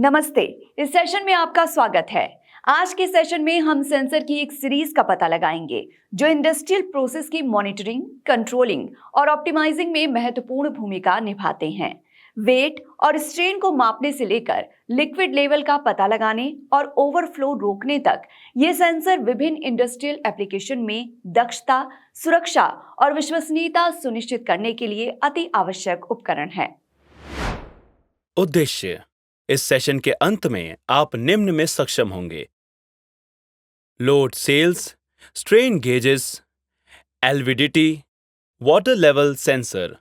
नमस्ते। इस सेशन में आपका स्वागत है। आज के सेशन में हम सेंसर की एक सीरीज का पता लगाएंगे जो इंडस्ट्रियल प्रोसेस की मॉनिटरिंग, कंट्रोलिंग और ऑप्टिमाइजिंग में महत्वपूर्ण भूमिका निभाते हैं। वेट और स्ट्रेन को मापने से लेकर लिक्विड लेवल का पता लगाने और ओवरफ्लो रोकने तक ये सेंसर विभिन्न इंडस्ट्रियल एप्लीकेशन में दक्षता, सुरक्षा और विश्वसनीयता सुनिश्चित करने के लिए अति आवश्यक उपकरण है। उद्देश्य: इस सेशन के अंत में आप निम्न में सक्षम होंगे: load cells, strain gauges, LVDT, water level sensor,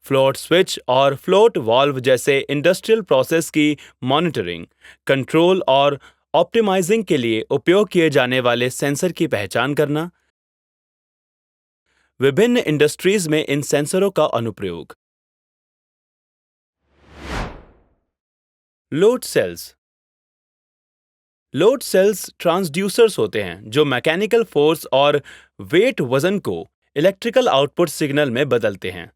float switch और फ्लोट वाल्व जैसे इंडस्ट्रियल प्रोसेस की मॉनिटरिंग, कंट्रोल और ऑप्टिमाइजिंग के लिए उपयोग किए जाने वाले सेंसर की पहचान करना। विभिन्न इंडस्ट्रीज में इन सेंसरों का अनुप्रयोग। लोड सेल्स ट्रांसड्यूसर्स होते हैं जो मैकेनिकल फोर्स और वेट वजन को इलेक्ट्रिकल आउटपुट सिग्नल में बदलते हैं।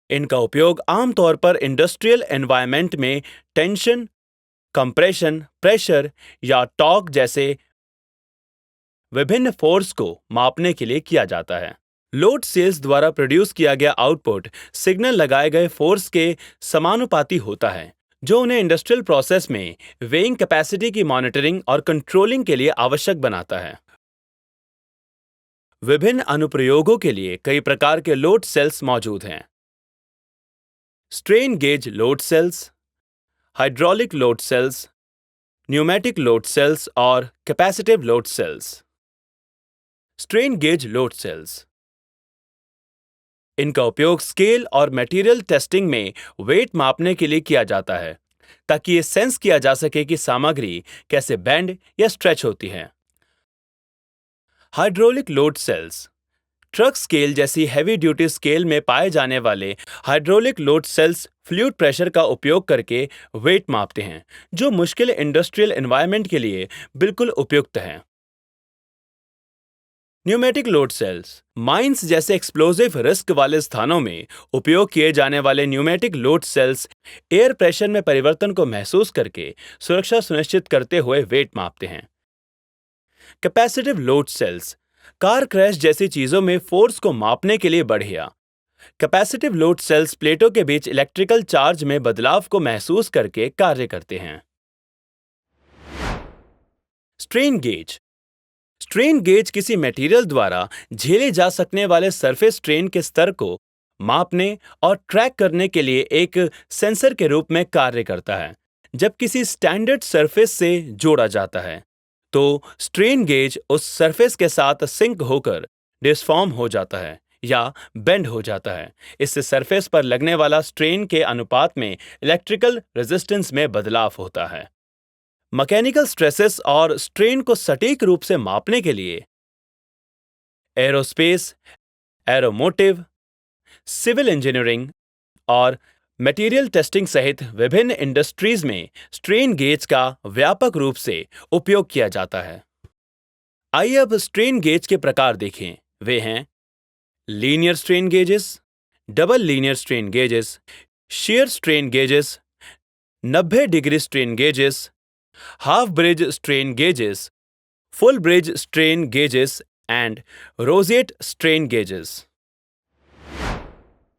इनका उपयोग आमतौर पर इंडस्ट्रियल एनवायरनमेंट में टेंशन, कंप्रेशन, प्रेशर या टॉर्क जैसे विभिन्न फोर्स को मापने के लिए किया जाता है। लोड सेल्स द्वारा प्रोड्यूस किया गया आउटपुट सिग्नल लगाए गए फोर्स के समानुपाती होता है, जो उन्हें इंडस्ट्रियल प्रोसेस में वेइंग कैपेसिटी की मॉनिटरिंग और कंट्रोलिंग के लिए आवश्यक बनाता है। विभिन्न अनुप्रयोगों के लिए कई प्रकार के लोड सेल्स मौजूद हैं। Strain gauge load cells, hydraulic load cells, pneumatic load cells और capacitive load cells. Strain gauge load cells, इनका उपयोग स्केल और मटेरियल टेस्टिंग में वेट मापने के लिए किया जाता है, ताकि ये सेंस किया जा सके कि सामग्री कैसे बेंड या स्ट्रेच होती है। Hydraulic load cells, truck scale जैसी हैवी ड्यूटी स्केल में पाए जाने वाले hydraulic load cells fluid pressure का उपयोग करके वेट मापते हैं, जो मुश्किल इंडस्ट्रियल एनवायरनमेंट के लिए बिल्कुल उपयुक्त हैं। न्यूमेटिक लोड सेल्स, माइंस जैसे एक्सप्लोजिव रिस्क वाले स्थानों में उपयोग किए जाने वाले pneumatic load cells air pressure में परिवर्तन को महसूस करके सुरक्षा सुनिश्चित करते हुए वेट मापते हैं। Capacitive load cells, car crash जैसी चीजों में फोर्स को मापने के लिए बढ़िया। कैपेसिटिव लोड सेल्स प्लेटों के बीच इलेक्ट्रिकल चार्ज में बदलाव को महसूस करके कार्य करते हैं। स्ट्रेन गेज किसी मटेरियल द्वारा झेले जा सकने वाले सरफेस स्ट्रेन के स्तर को मापने और ट्रैक करने के लिए एक सेंसर के रूप में कार्य करता है। जब किसी स्टैंडर्ड सरफेस से जोड़ा जाता है, तो स्ट्रेन गेज उस सरफेस के साथ सिंक होकर डिसफॉर्म हो जाता है या बेंड हो जाता है। इससे सरफेस पर लगने वाला स्ट्रेन के अनुपात में इलेक्ट्रिकल रेजिस्टेंस में बदलाव होता है। मैकेनिकल स्ट्रेसेस और स्ट्रेन को सटीक रूप से मापने के लिए एरोस्पेस, एरोमोटिव, सिविल इंजीनियरिंग और मटेरियल टेस्टिंग सहित विभिन्न इंडस्ट्रीज में स्ट्रेन गेज का व्यापक रूप से उपयोग किया जाता है। आइए अब स्ट्रेन गेज के प्रकार देखें। वे हैं linear strain gauges, double linear strain gauges, shear strain gauges, 90 degree strain gauges, half bridge strain gauges, full bridge strain gauges and rosette strain gauges.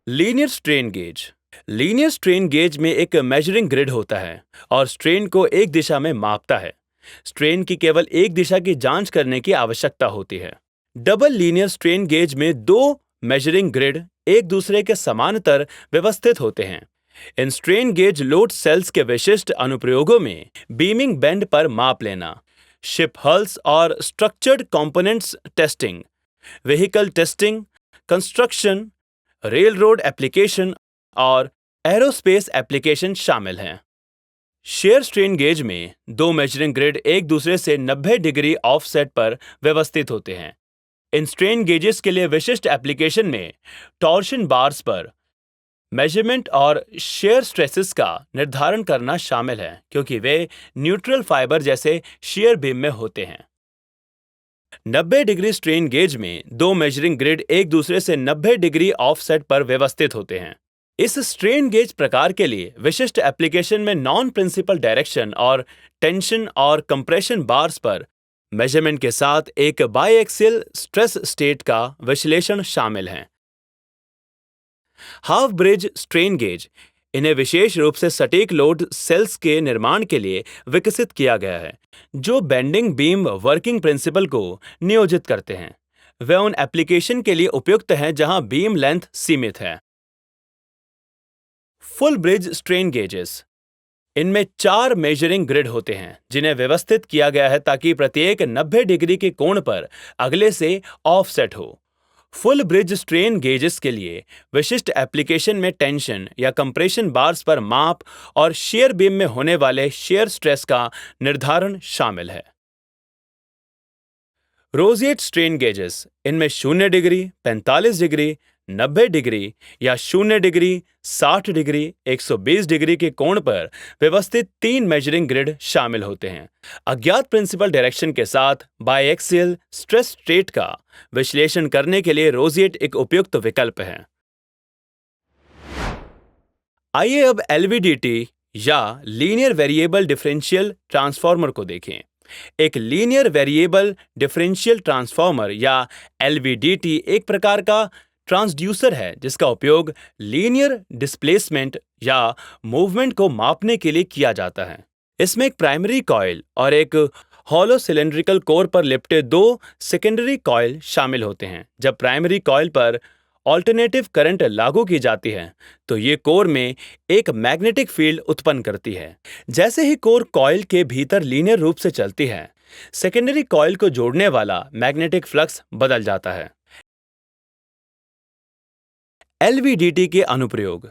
Linear strain gauge में एक मेजरिंग ग्रिड होता है और स्ट्रेन को एक दिशा में मापता है। स्ट्रेन की केवल एक दिशा की जांच करने की आवश्यकता होती है। डबल लीनियर स्ट्रेन गेज में दो मेजरिंग ग्रिड एक दूसरे के समानांतर व्यवस्थित होते हैं। इन स्ट्रेन गेज लोड सेल्स के विशिष्ट अनुप्रयोगों में बीमिंग बेंड पर माप लेना, शिप हल्स और structured components testing, vehicle testing, construction, rail road application और एरोस्पेस एप्लीकेशन शामिल हैं। शेयर स्ट्रेन गेज में दो मेजरिंग ग्रिड एक दूसरे से 90 डिग्री ऑफसेट पर व्यवस्थित होते हैं। इन स्ट्रेन गेजेस के लिए विशिष्ट एप्लीकेशन में टॉर्शन बार्स पर मेजरमेंट और शेयर स्ट्रेसेस का निर्धारण करना शामिल है, क्योंकि वे न्यूट्रल फाइबर जैसे शेयर बीम में होते हैं। 90 डिग्री स्ट्रेन गेज में दो मेजरिंग ग्रिड एक दूसरे से 90 डिग्री ऑफसेट पर व्यवस्थित होते हैं। इस स्ट्रेन गेज प्रकार के लिए विशिष्ट एप्लीकेशन में नॉन प्रिंसिपल डायरेक्शन और टेंशन और कंप्रेशन बार्स पर मेजरमेंट के साथ एक बायएक्सियल स्ट्रेस स्टेट का विश्लेषण शामिल है। हाफ ब्रिज स्ट्रेन गेज इन्हें विशेष रूप से सटीक लोड सेल्स के निर्माण के लिए विकसित किया गया है, जो बेंडिंग बीम वर्किंग प्रिंसिपल को नियोजित करते हैं। वे उन एप्लीकेशन के लिए उपयुक्त हैं जहां बीम लेंथ सीमित है। फुल ब्रिज स्ट्रेन गेजेस, इनमें 4 मेजरिंग ग्रिड होते हैं जिन्हें व्यवस्थित किया गया है ताकि प्रत्येक 90 डिग्री के कोण पर अगले से ऑफसेट हो। फुल ब्रिज स्ट्रेन गेजेस के लिए विशिष्ट एप्लीकेशन में टेंशन या कंप्रेशन बार्स पर माप और शेयर बीम में होने वाले शेयर स्ट्रेस का निर्धारण शामिल है। रोजिएट स्ट्रेन गेजेस, इनमें 0 डिग्री, 45 डिग्री, 90 डिग्री या 0 डिग्री, 60 डिग्री, 120 डिग्री के कोण पर व्यवस्थित 3 मेजरिंग ग्रिड शामिल होते हैं। अज्ञात प्रिंसिपल डायरेक्शन के साथ बायएक्सियल स्ट्रेस स्टेट का विश्लेषण करने के लिए रोजिएट एक उपयुक्त विकल्प है। आइए अब एलवीडीटी या लीनियर वेरिएबल डिफरेंशियल ट्रांसफार्मर को देखें। एक लीनियर वेरिएबल डिफरेंशियल ट्रांसफार्मर या एलवीडीटी एक प्रकार का ट्रांसड्यूसर है जिसका उपयोग लीनियर डिस्प्लेसमेंट या मूवमेंट को मापने के लिए किया जाता है। इसमें एक प्राइमरी कॉइल और एक हॉलो सिलेंड्रिकल कोर पर लिपटे 2 सेकेंडरी कॉइल शामिल होते हैं। जब प्राइमरी कॉइल पर ऑल्टरनेटिव करंट लागू की जाती है तो ये कोर में एक मैग्नेटिक फील्ड उत्पन्न करती है। जैसे ही कोर कॉइल के भीतर लीनियर रूप से चलती है, सेकेंडरी कॉइल को जोड़ने वाला मैग्नेटिक फ्लक्स बदल जाता है। एलवीडीटी के अनुप्रयोग।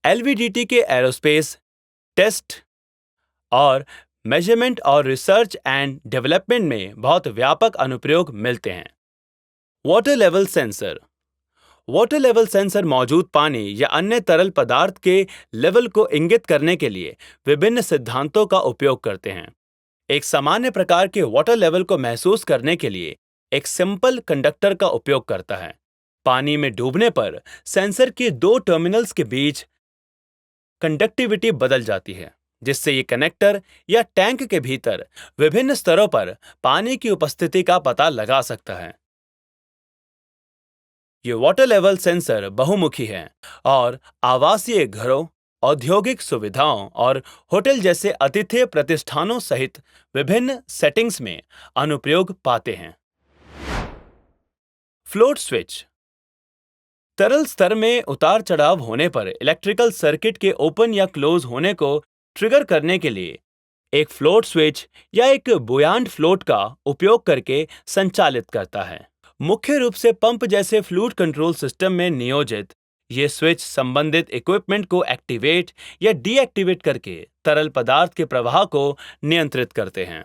एलवीडीटी के एरोस्पेस, टेस्ट और मेजरमेंट और रिसर्च एंड डेवलपमेंट में बहुत व्यापक अनुप्रयोग मिलते हैं। Water level sensor. Water level sensor मौजूद पानी या अन्य तरल पदार्थ के लेवल को इंगित करने के लिए विभिन्न सिद्धांतों का उपयोग करते हैं। एक सामान्य प्रकार के वाटर लेवल को महसूस करने के लिए एक सिंपल कंडक्टर का उपयोग करता है। पानी में डूबने पर सेंसर के 2 टर्मिनल्स के बीच कंडक्टिविटी बदल जाती है, जिससे ये कनेक्टर या टैंक के भीतर विभिन्न स्तरों पर पानी की उपस्थिति का पता लगा सकता है। ये वाटर लेवल सेंसर बहुमुखी हैं और आवासीय घरों, औद्योगिक सुविधाओं और होटल जैसे आतिथ्य प्रतिष्ठानों सहित विभिन्न सेटिंग्स में अनुप्रयोग पाते हैं। Float switch. तरल स्तर में उतार चढ़ाव होने पर इलेक्ट्रिकल सर्किट के ओपन या क्लोज होने को ट्रिगर करने के लिए एक फ्लोट स्विच या एक बुयांट फ्लोट का उपयोग करके संचालित करता है। मुख्य रूप से पंप जैसे फ्लूइड कंट्रोल सिस्टम में नियोजित ये स्विच संबंधित इक्विपमेंट को एक्टिवेट या डीएक्टिवेट करके तरल पदार्थ के प्रवाह को नियंत्रित करते हैं।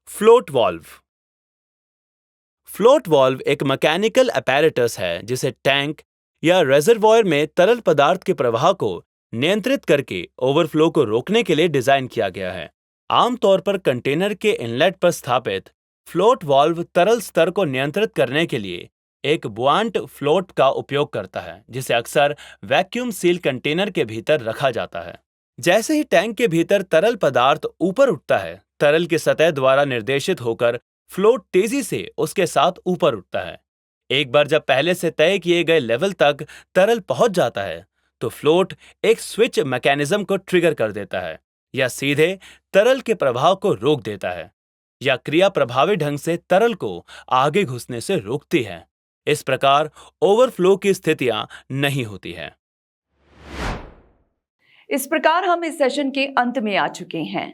Float valve. फ्लोट वाल्व एक मैकेनिकल अपैरेटस है जिसे टैंक या रेजर्वॉयर में तरल पदार्थ के प्रवाह को नियंत्रित करके ओवरफ्लो को रोकने के लिए डिजाइन किया गया है। आमतौर पर कंटेनर के इनलेट पर स्थापित फ्लोट वाल्व तरल स्तर को नियंत्रित करने के लिए एक बुआंट फ्लोट का उपयोग करता है, जिसे अक्सर वैक्यूम सील कंटेनर के भीतर रखा जाता है। जैसे ही टैंक के भीतर तरल पदार्थ ऊपर उठता है, तरल की सतह द्वारा निर्देशित होकर फ्लोट तेजी से उसके साथ ऊपर उठता है। एक बार जब पहले से तय किए गए लेवल तक तरल पहुंच जाता है तो फ्लोट एक स्विच मैकेनिज्म को ट्रिगर कर देता है, या सीधे तरल के प्रवाह को रोक देता है, या क्रिया प्रभावी ढंग से तरल को आगे घुसने से रोकती है। इस प्रकार ओवरफ्लो की स्थितियां नहीं होती है। इस प्रकार हम इस सेशन के अंत में आ चुके हैं।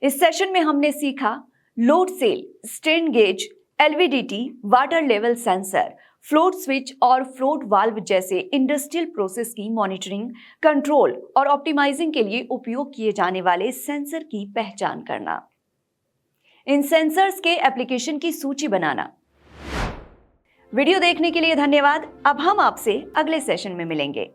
इस सेशन में हमने सीखा load cell, strain gauge, LVDT, water level sensor, float switch और फ्लोट वाल्व जैसे इंडस्ट्रियल प्रोसेस की मॉनिटरिंग, कंट्रोल और ऑप्टिमाइजिंग के लिए उपयोग किए जाने वाले सेंसर की पहचान करना, इन सेंसर्स के एप्लीकेशन की सूची बनाना। वीडियो देखने के लिए धन्यवाद। अब हम आपसे अगले सेशन में मिलेंगे।